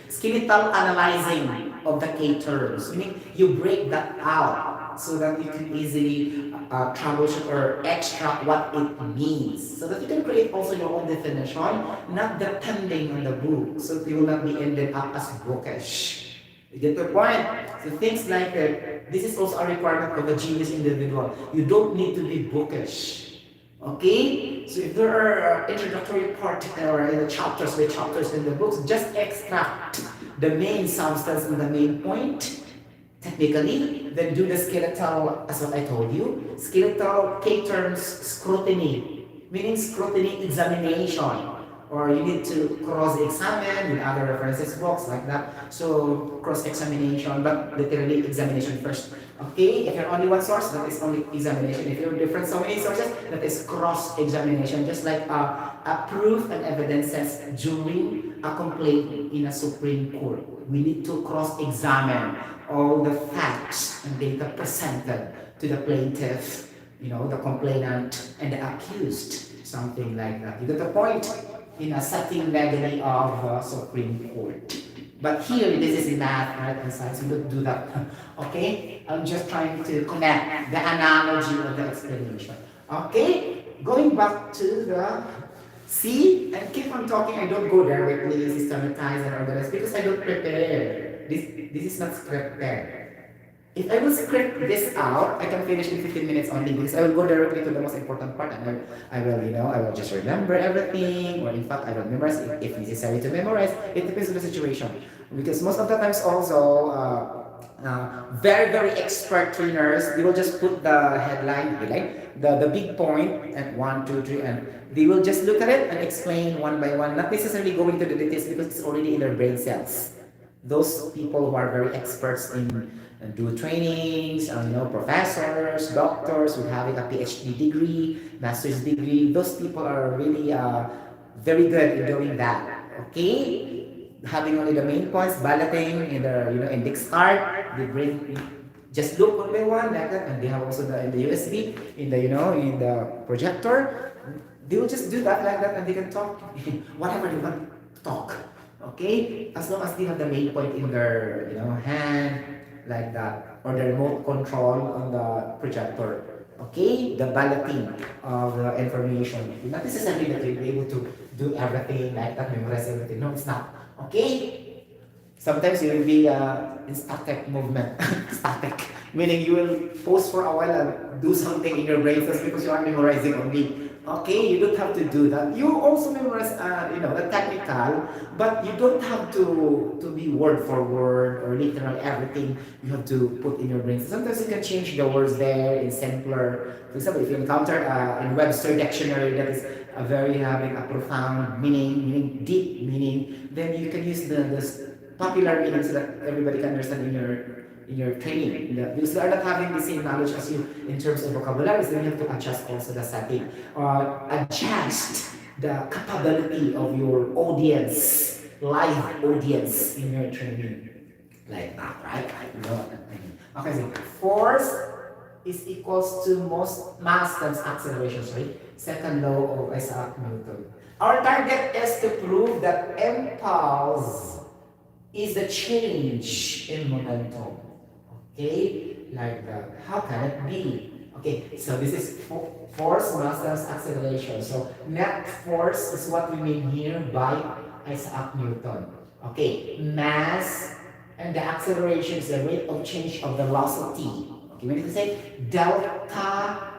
skeletal analyzing of the key terms, meaning you break that out so that you can easily troubleshoot or extract what it means, so that you can create also your own definition, not depending on the book, so you will not be ended up as bookish. You get the point? So things like that, this is also a requirement of a genius individual. You don't need to be bookish. Okay? So if there are introductory part or chapters by chapters in the books, just extract the main substance and the main point, technically, then do the skeletal, as what I told you, skeletal key terms scrutiny, meaning scrutiny examination. Or you need to cross-examine with other references books like that. So cross-examination, but literally examination first. Okay, if you're only one source, that is only examination. If you're different so many sources, that is cross-examination. Just like a proof and evidences during a complaint in a Supreme Court. We need to cross-examine all the facts and data presented to the plaintiff, the complainant and the accused, something like that. You get the point? In a setting legally of Supreme Court. But here, this is math, right, and science. We don't do that. Okay? I'm just trying to connect the analogy of the explanation. Okay? Going back to the see and keep on talking. I don't go directly systematize and organize because I don't prepare. This is not scripted. If I will script this out, I can finish in 15 minutes only because I will go directly to the most important part and I will just remember everything, or in fact, I will memorize if necessary to memorize. It depends on the situation. Because most of the times also, very, very expert trainers, they will just put the headline, the big point, and one, two, three, and they will just look at it and explain one by one, not necessarily going to the details because it's already in their brain cells. Those people who are very experts in do trainings, professors, doctors with having a PhD degree, master's degree, those people are really very good in doing that. Okay, having only the main points, balloting in the index card, they bring just look one by one like that, and they have also in the USB, in the in the projector. They will just do that like that, and they can talk whatever they want to talk. Okay, as long as they have the main point in their hand like that, or the remote control on the projector. Okay, the balloting of the information. Not necessarily that you'll be able to do everything like that, memorize everything. No, it's not. Okay. Sometimes you will be in static movement, static, meaning you will pause for a while and do something in your brain just because you are memorizing only. Okay, you don't have to do that. You also memorize, the technical, but you don't have to be word for word or literal everything you have to put in your brain. So sometimes you can change the words there in simpler. For example, if you encounter in Webster dictionary that is a very having a profound meaning, deep meaning, then you can use the popular meaning so that everybody can understand in your training. Because they are not having the same knowledge as you in terms of vocabulary, so you have to adjust also the setting. Adjust the capability of your audience, live audience in your training. Like that, right? You know what I mean. Okay, so force is equals to most mass times acceleration, sorry. Second law of Isaac Newton. Our target is to prove that impulse is the change in momentum. Okay, like that. How can it be? Okay, so this is force mass times acceleration. So net force is what we mean here by Isaac Newton. Okay, mass and the acceleration is the rate of change of velocity. Okay, we need to say delta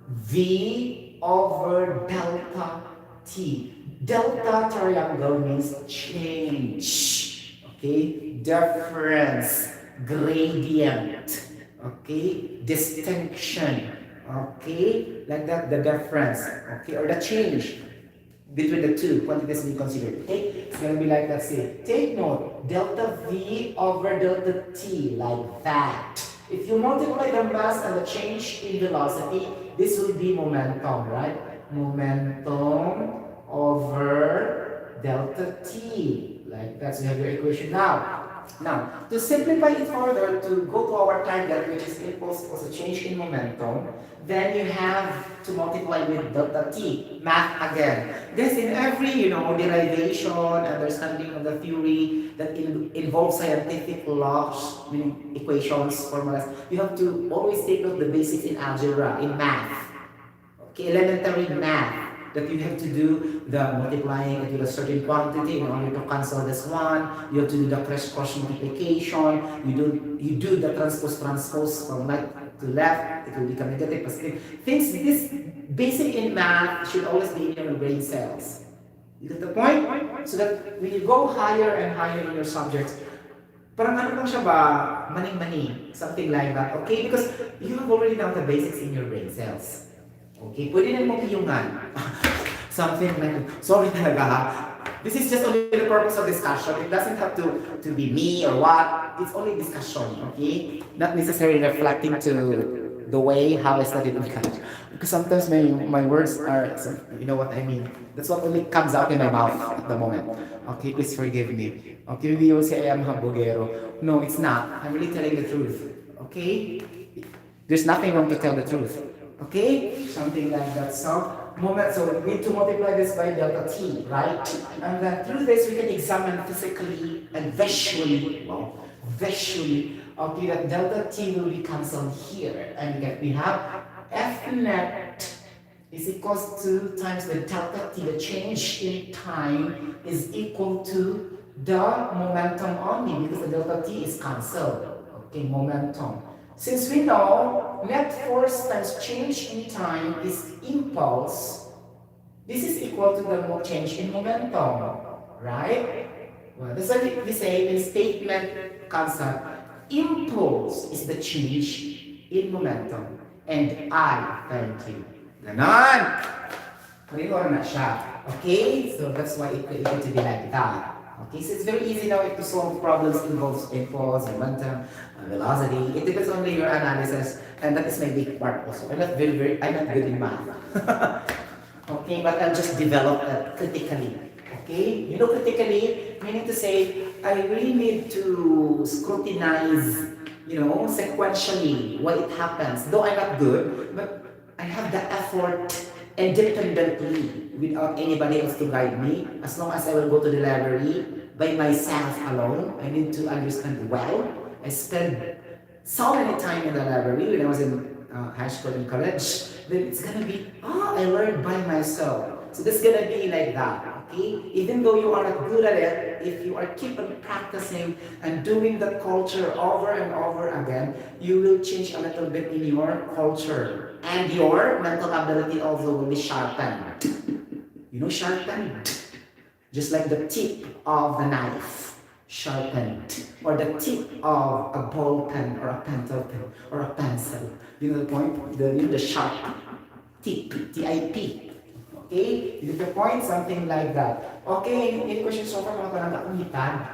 V over delta T. Delta triangle means change. Okay, difference, gradient, okay, distinction, okay, like that, the difference, okay, or the change between the two quantities we consider. Okay, it's gonna be like that. Say, take note, delta V over delta T, like that. If you multiply the mass and the change in velocity, this will be momentum, right? Momentum over delta T, like that. So you have your equation now. Now, to simplify it further, to go to our target, which is impulse plus a change in momentum, then you have to multiply with delta T, math again. This in every, derivation, understanding of the theory that involves scientific laws, meaning equations, formulas, you have to always take note the basics in algebra, in math. Okay, elementary math, that you have to do the multiplying into a certain quantity in order to cancel this one. You have to do the cross multiplication. You do the transpose from right to left. It will become negative, positive. Things this basic in math should always be in your brain cells. You get the point? So that when you go higher and higher in your subjects, parang ano lang siya ba, maning-mani, something like that. Okay, because you have already done the basics in your brain cells. Okay, pwede na mo piyungan. Something like, sorry talaga ha. This is just only the purpose of discussion. It doesn't have to be me or what. It's only discussion, okay? Not necessarily reflecting to the way how I studied in college. Because sometimes my words are, you know what I mean? That's what only comes out in my mouth at the moment. Okay, please forgive me. Okay, maybe you will say I am hambogero. No, it's not. I'm really telling the truth. Okay? There's nothing wrong to tell the truth. Okay? Something like that. So, moment, so we need to multiply this by delta t, right? And then through this we can examine physically and visually, well, visually, okay, that delta t will be cancelled here, and we have F net is equals to times the delta t, the change in time is equal to the momentum only because the delta t is cancelled. Okay, momentum. Since we know net force times change in time is impulse, this is equal to the change in momentum, right? Well, that's what we say in statement concept. Impulse is the change in momentum. And I, thank you. Ganon! Pariwara na siya. Okay? So that's why it could to be like that. Okay, so it's very easy now to solve problems involves impulse, momentum, velocity. It depends on your analysis, and that is my big part also. I'm not good in math. Okay, but I'll just develop that critically. Okay, you know, critically, meaning to say, I really need to scrutinize, sequentially what it happens. Though I'm not good, but I have the effort independently without anybody else to guide me. As long as I will go to the library by myself alone, I need to understand well. I spend so many time in the library when I was in high school and college. Then it's gonna be, I learned by myself. So this is gonna be like that. Okay? Even though you are not good at it, if you are keep on practicing and doing that culture over and over again, you will change a little bit in your culture. And your mental ability also will be sharpened. You know, sharpened? Just like the tip of the knife, sharpened. Or the tip of a ball pen or a pencil pen or a pencil. You know the point? The sharp tip, T-I-P. Okay? You get the point? Something like that. Okay, any questions so far mga talanga umitan?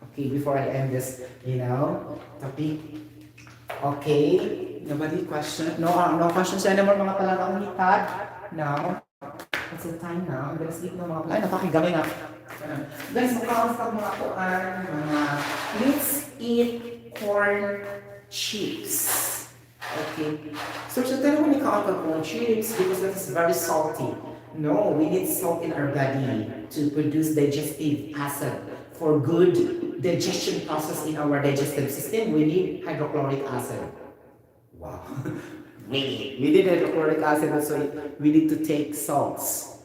Okay, before I end this, topic. Okay, nobody question? No questions anymore mga talanga umitan? No? What's the time now? I'm gonna sleep na mga ay, napakigamay na. Guys, makakastag mga kuan, let's eat corn chips. Okay. So, tell me about corn chips because that is very salty. No, we need salt in our body to produce digestive acid. For good digestion process in our digestive system, we need hydrochloric acid. Wow. We need hydrochloric acid, so we need to take salts.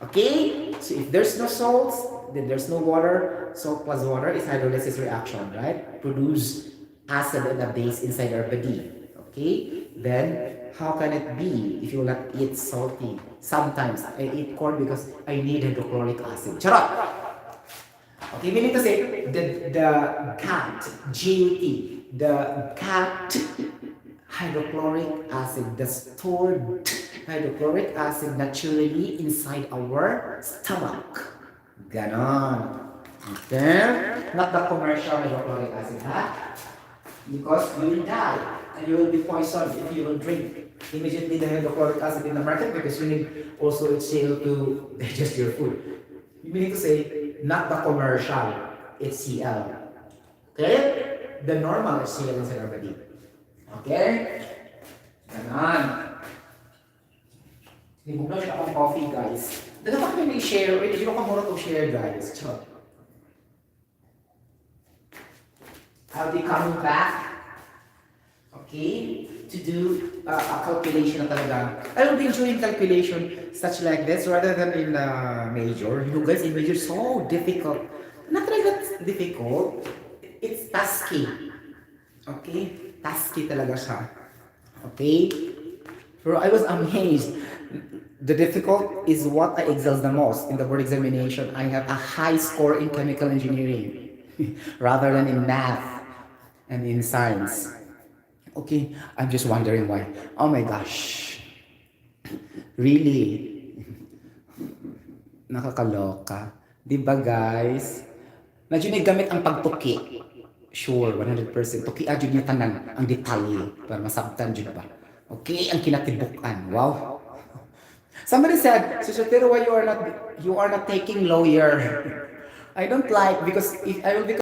Okay? So if there's no salts, then there's no water. Salt plus water is hydrolysis reaction, right? Produce acid and a base inside our body. Okay? Then, how can it be if you will not eat salty? Sometimes I eat corn because I need hydrochloric acid. Charot! Okay, we need to say the GAT, G-U-T, the GAT hydrochloric acid, the stored hydrochloric acid naturally inside our stomach. Ganon. Okay? Not the commercial hydrochloric acid, ha? Because you will die and you will be poisoned if you will drink immediately the hydrochloric acid in the market because you need also HCl to digest your food. You need to say, not the commercial HCl. Okay? The normal HCl inside our body. Okay? Ganon. Hibog na siya akong coffee, guys. Dapat kami may share. Wait, hindi ko muna to share, guys. Chot. I'll be coming back. Okay? To do a calculation na talaga. I will be doing calculation such like this rather than in major. You know, guys, in major, so difficult. Not really that difficult. It's tasky. Okay? Tasky talaga siya. Okay? So I was amazed. The difficult is what I excel the most in the board examination. I have a high score in chemical engineering rather than in math and in science. Okay, I'm just wondering why. Oh my gosh. Really? Nakakaloka. Diba guys? Medyo may gamit ang pagtuki. Sure, 100%. Tuki adyo niya tanan ang detalye para masabtan dyan ba? Okay, ang kinatibukan. Wow. Somebody said, Susutero, why you are not taking lawyer? I don't like because if I will become